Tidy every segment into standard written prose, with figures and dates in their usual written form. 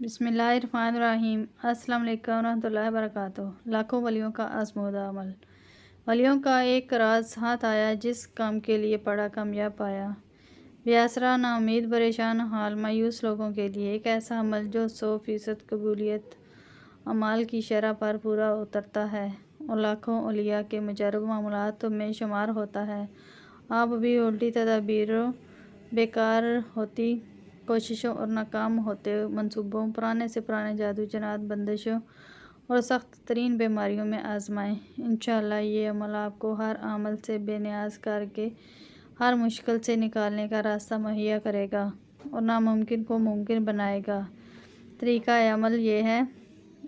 بسم اللہ الرحمن الرحیم۔ السلام علیکم ورحمۃ اللہ وبرکاتہ۔ لاکھوں ولیوں کا آزمودہ عمل۔ ولیوں کا ایک راز ہاتھ آیا، جس کام کے لیے پڑا کامیاب پایا۔ بے آسرا، نا امید، پریشان حال، مایوس لوگوں کے لیے ایک ایسا عمل جو 100% قبولیت اعمال کی شرح پر پورا اترتا ہے اور لاکھوں اولیاء کے مجرب معمولات میں شمار ہوتا ہے۔ آپ بھی الٹی تدابیروں، بیکار ہوتی کوششوں اور ناکام ہوتے منصوبوں، پرانے سے پرانے جادو جنات بندشوں اور سخت ترین بیماریوں میں آزمائیں۔ انشاءاللہ یہ عمل آپ کو ہر عمل سے بے نیاز کر کے ہر مشکل سے نکالنے کا راستہ مہیا کرے گا اور ناممکن کو ممکن بنائے گا۔ طریقہ عمل یہ ہے: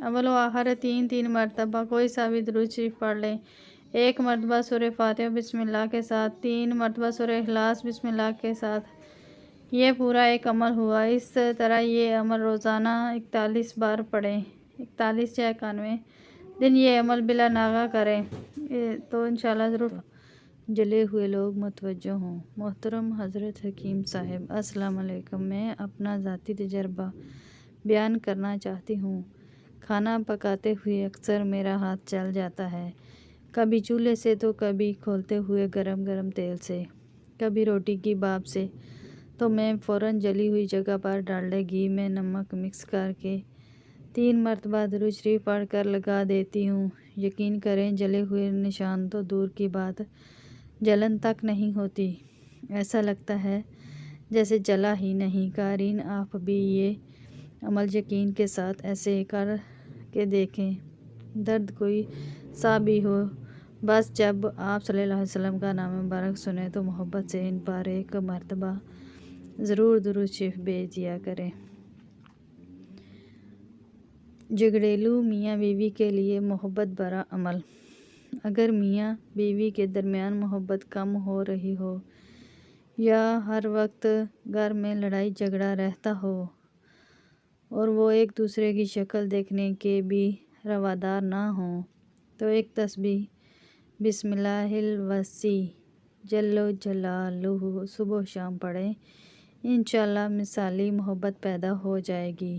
اول و آخر تین مرتبہ کوئی سا بھی درود شریف پڑھ لیں۔ ایک مرتبہ سورہ فاتحہ بسم اللہ کے ساتھ، 3 مرتبہ سورہ اخلاص بسم اللہ کے ساتھ۔ یہ پورا ایک عمل ہوا۔ اس طرح یہ عمل روزانہ 41 بار پڑھیں۔ 41 یا 91 دن یہ عمل بلا ناغہ کریں تو انشاءاللہ ضرور جلے ہوئے لوگ متوجہ ہوں۔ محترم حضرت حکیم صاحب، السلام علیکم۔ میں اپنا ذاتی تجربہ بیان کرنا چاہتی ہوں۔ کھانا پکاتے ہوئے اکثر میرا ہاتھ جل جاتا ہے، کبھی چولہے سے تو کبھی کھولتے ہوئے گرم گرم تیل سے، کبھی روٹی کی بھاپ سے، تو میں فوراً جلی ہوئی جگہ پر ڈالڈا گھی میں نمک مکس کر کے 3 مرتبہ درود شریف پڑھ کر لگا دیتی ہوں۔ یقین کریں، جلے ہوئے نشان تو دور کی بات، جلن تک نہیں ہوتی۔ ایسا لگتا ہے جیسے جلا ہی نہیں۔ قارئین، آپ بھی یہ عمل یقین کے ساتھ ایسے کر کے دیکھیں، درد کوئی سا بھی ہو، بس جب آپ صلی اللہ علیہ وسلم کا نام مبارک سنیں تو محبت سے ان پر ایک مرتبہ ضرور درود شریف بھیج دیا کریں۔ جھگڑیلو میاں بیوی کے لیے محبت بھرا عمل۔ اگر میاں بیوی کے درمیان محبت کم ہو رہی ہو یا ہر وقت گھر میں لڑائی جھگڑا رہتا ہو اور وہ ایک دوسرے کی شکل دیکھنے کے بھی روادار نہ ہوں، تو ایک تسبیح بسم اللہ الوصی جل جلالہ صبح و شام پڑھیں۔ انشاءاللہ مثالی محبت پیدا ہو جائے گی۔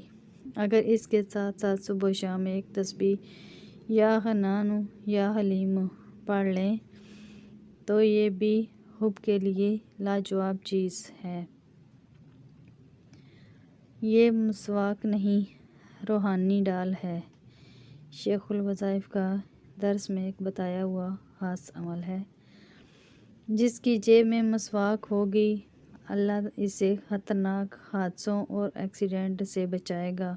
اگر اس کے ساتھ ساتھ صبح و شام ایک تسبیح یا حنان یا حلیم پڑھ لیں تو یہ بھی حب کے لیے لاجواب چیز ہے۔ یہ مسواک نہیں، روحانی ڈال ہے۔ شیخ الوظائف کا درس میں ایک بتایا ہوا خاص عمل ہے۔ جس کی جیب میں مسواک ہوگی، اللہ اسے خطرناک حادثوں اور ایکسیڈنٹ سے بچائے گا۔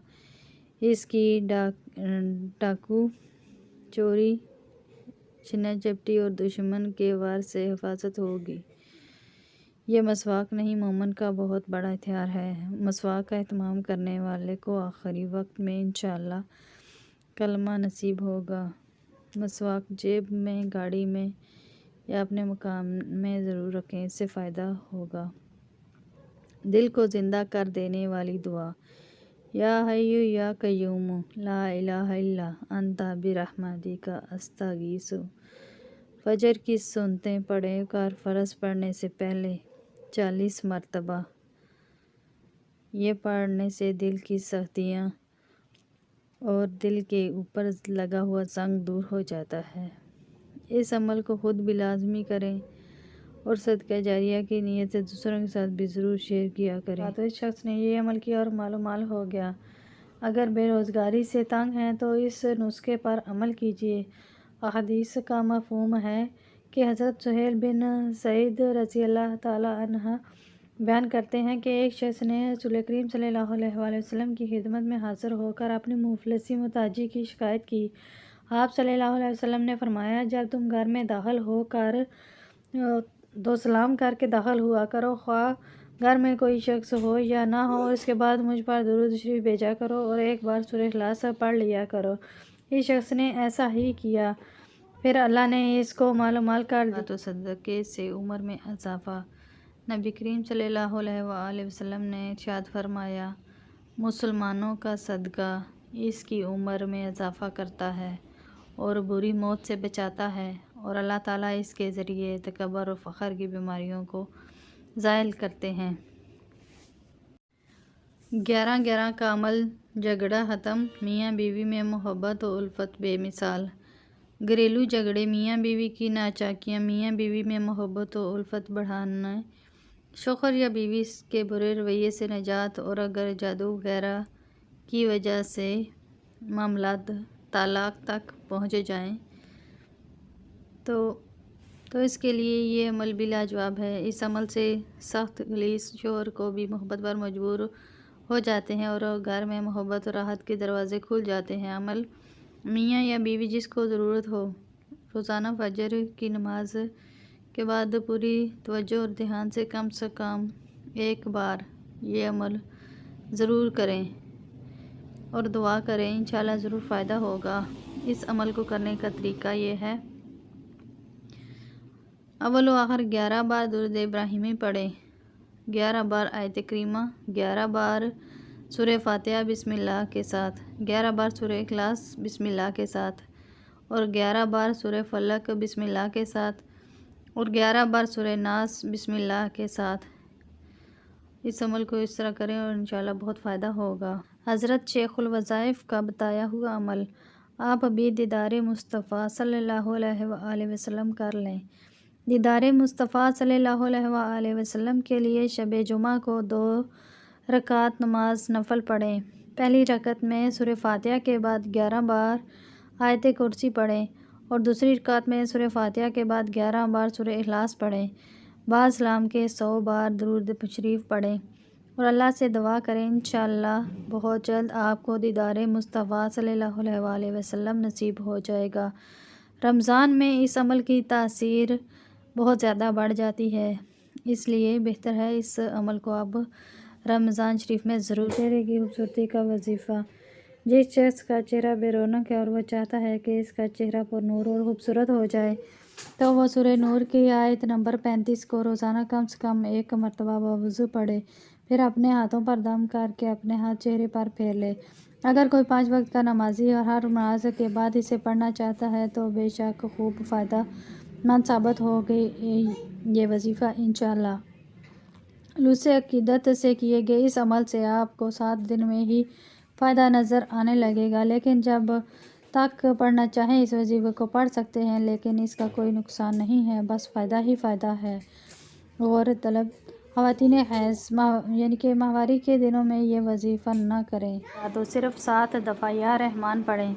اس کی ڈاکو، چوری، چھینہ جھپٹی اور دشمن کے وار سے حفاظت ہوگی۔ یہ مسواک نہیں، مومن کا بہت بڑا ہتھیار ہے۔ مسواک کا اہتمام کرنے والے کو آخری وقت میں انشاءاللہ کلمہ نصیب ہوگا۔ مسواک جیب میں، گاڑی میں یا اپنے مکان میں ضرور رکھیں، اس سے فائدہ ہوگا۔ دل کو زندہ کر دینے والی دعا: یا حی یا قیوم لا الہ الا انت برحمتک استغیث۔ فجر کی سنتیں پڑھ کر فرض پڑھنے سے پہلے 40 مرتبہ۔ یہ پڑھنے سے دل کی سختیاں اور دل کے اوپر لگا ہوا زنگ دور ہو جاتا ہے۔ اس عمل کو خود بھی لازمی کریں اور صدقہ جاریہ کی نیت سے دوسروں کے ساتھ بھی ضرور شیئر کیا کریں۔ تو اس شخص نے یہ عمل کیا اور مال و مال ہو گیا۔ اگر بے روزگاری سے تنگ ہیں تو اس نسخے پر عمل کیجیے۔ احادیث کا مفہوم ہے کہ حضرت سہیل بن سعید رضی اللہ تعالی عنہ بیان کرتے ہیں کہ ایک شخص نے رسول کریم صلی اللہ علیہ وآلہ وسلم کی خدمت میں حاضر ہو کر اپنی مفلسی محتاجی کی شکایت کی۔ آپ صلی اللہ علیہ وسلم نے فرمایا، جب تم گھر میں داخل ہو کر تو سلام کر کے داخل ہوا کرو، خواہ گھر میں کوئی شخص ہو یا نہ ہو، اس کے بعد مجھ پر درود شریف بھیجا کرو اور ایک بار سورہ اخلاص پڑھ لیا کرو۔ اس شخص نے ایسا ہی کیا، پھر اللہ نے اس کو مال و مال کر دیا۔ تو صدقے سے عمر میں اضافہ۔ نبی کریم صلی اللہ علیہ وآلہ وسلم نے ارشاد فرمایا، مسلمانوں کا صدقہ اس کی عمر میں اضافہ کرتا ہے اور بری موت سے بچاتا ہے، اور اللہ تعالیٰ اس کے ذریعے تکبر اور فخر کی بیماریوں کو زائل کرتے ہیں۔ 11 کا عمل جھگڑا ختم، میاں بیوی میں محبت و الفت بے مثال۔ گھریلو جھگڑے، میاں بیوی کی ناچاکیاں میاں بیوی میں محبت و الفت بڑھانا، شوہر یا بیوی کے برے رویے سے نجات، اور اگر جادو وغیرہ کی وجہ سے معاملات طلاق تک پہنچ جائیں تو اس کے لیے یہ عمل بھی لاجواب ہے۔ اس عمل سے سخت خلیص شوہر کو بھی محبت پر مجبور ہو جاتے ہیں اور گھر میں محبت اور راحت کے دروازے کھل جاتے ہیں۔ عمل، میاں یا بیوی جس کو ضرورت ہو، روزانہ فجر کی نماز کے بعد پوری توجہ اور دھیان سے کم ایک بار یہ عمل ضرور کریں اور دعا کریں، انشاءاللہ ضرور فائدہ ہوگا۔ اس عمل کو کرنے کا طریقہ یہ ہے: اول و آخر 11 بار درود ابراہیمی پڑھیں، 11 بار آیت کریمہ، 11 بار سورہ فاتحہ بسم اللہ کے ساتھ، 11 بار سورہ اخلاص بسم اللہ کے ساتھ، اور 11 بار سورہ فلق بسم اللہ کے ساتھ، اور 11 بار سورہ ناس بسم اللہ کے ساتھ۔ اس عمل کو اس طرح کریں اور انشاءاللہ بہت فائدہ ہوگا۔ حضرت شیخ الوظائف کا بتایا ہوا عمل، آپ بھی دیدار مصطفیٰ صلی اللہ علیہ وآلہ وسلم کر لیں۔ دیدار مصطفیٰ صلی اللہ علیہ وآلہ وسلم کے لیے شب جمعہ کو 2 رکعت نماز نفل پڑھیں۔ پہلی رکعت میں سورہ فاتحہ کے بعد 11 بار آیت کرسی پڑھیں اور دوسری رکعت میں سورہ فاتحہ کے بعد 11 بار سورہ اخلاص پڑھیں۔ با سلام کے 100 بار درود شریف پڑھیں اور اللہ سے دعا کریں، انشاءاللہ بہت جلد آپ کو دیدار مصطفیٰ صلی اللہ علیہ وآلہ وسلم نصیب ہو جائے گا۔ رمضان میں اس عمل کی تاثیر بہت زیادہ بڑھ جاتی ہے، اس لیے بہتر ہے اس عمل کو اب رمضان شریف میں ضرور۔ چہرے کی خوبصورتی کا وظیفہ، جس شخص کا چہرہ بے رونق ہے اور وہ چاہتا ہے کہ اس کا چہرہ پر نور اور خوبصورت ہو جائے تو وہ سورہ نور کی آیت نمبر 35 کو روزانہ کم سے کم 1 مرتبہ بوضو پڑھے، پھر اپنے ہاتھوں پر دم کر کے اپنے ہاتھ چہرے پر پھیر لے۔ اگر کوئی 5 وقت کا نمازی اور ہر نماز کے بعد اسے پڑھنا چاہتا ہے تو بے شک خوب فائدہ مند ثابت ہوگی یہ وظیفہ انشاءاللہ۔ خلوص عقیدت سے کیے گئے اس عمل سے آپ کو 7 دن میں ہی فائدہ نظر آنے لگے گا، لیکن جب تک پڑھنا چاہیں اس وظیفے کو پڑھ سکتے ہیں، لیکن اس کا کوئی نقصان نہیں ہے، بس فائدہ ہی فائدہ ہے۔ غور طلب، خواتین حیض یعنی کہ ماہواری کے دنوں میں یہ وظیفہ نہ کریں تو صرف 7 دفعہ یا رحمان پڑھیں،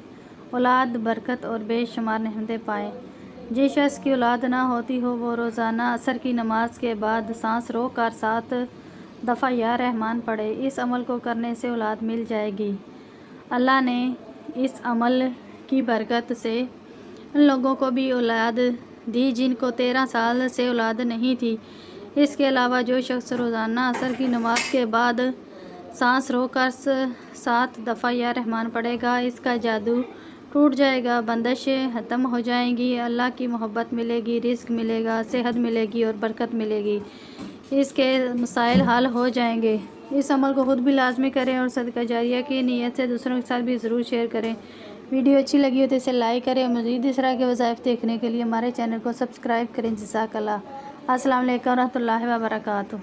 اولاد، برکت اور بے شمار نعمتیں پائیں۔ جس شخص کی اولاد نہ ہوتی ہو وہ روزانہ عصر کی نماز کے بعد سانس روک کر 7 دفعہ یا رحمان پڑھے، اس عمل کو کرنے سے اولاد مل جائے گی۔ اللہ نے اس عمل کی برکت سے ان لوگوں کو بھی اولاد دی جن کو 13 سال سے اولاد نہیں تھی۔ اس کے علاوہ جو شخص روزانہ عصر کی نماز کے بعد سانس روک کر 7 دفعہ یا رحمان پڑھے گا، اس کا جادو ٹوٹ جائے گا، بندشیں ختم ہو جائیں گی، اللہ کی محبت ملے گی، رزق ملے گا، صحت ملے گی اور برکت ملے گی، اس کے مسائل حل ہو جائیں گے۔ اس عمل کو خود بھی لازمی کریں اور صدقہ جاریہ کی نیت سے دوسروں کے ساتھ بھی ضرور شیئر کریں۔ ویڈیو اچھی لگی ہو تو اسے لائک کریں اور مزید اس طرح کے وظائف دیکھنے کے لیے ہمارے چینل کو سبسکرائب کریں۔ جزاک اللہ۔ السلام علیکم ورحمۃ اللہ وبرکاتہ۔